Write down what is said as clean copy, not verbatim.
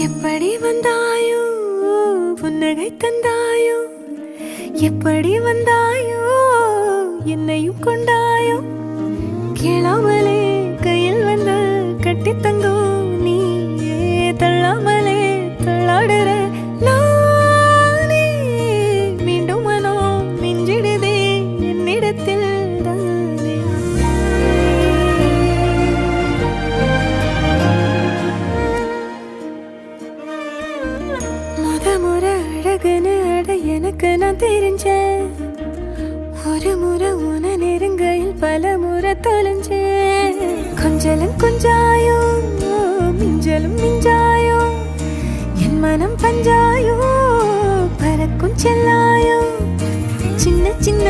எப்படி வந்தாயோ புன்னகை தந்தாயோ, எப்படி வந்தாயோ என்னையும் கொண்டாயோ, கேளாமலே கையில் வந்து கட்டி தங்கோ நீயே, தள்ளாமலே தள்ளாடுற நானே, மீண்டும் மனோ மிஞ்சிடுதே என்னிடத்தில் தானே. முறை அழகுன்னு அட எனக்கு நான் தெரிஞ்சேன், ஒரு முறை உன நெருங்கையில் பல முறை தொலைஞ்சேன். கொஞ்சலும் கொஞ்சாயோ மிஞ்சலும் மிஞ்சாயோ, என் மனம் பஞ்சாயோ பறக்கும் செல்லாயோ, சின்ன சின்ன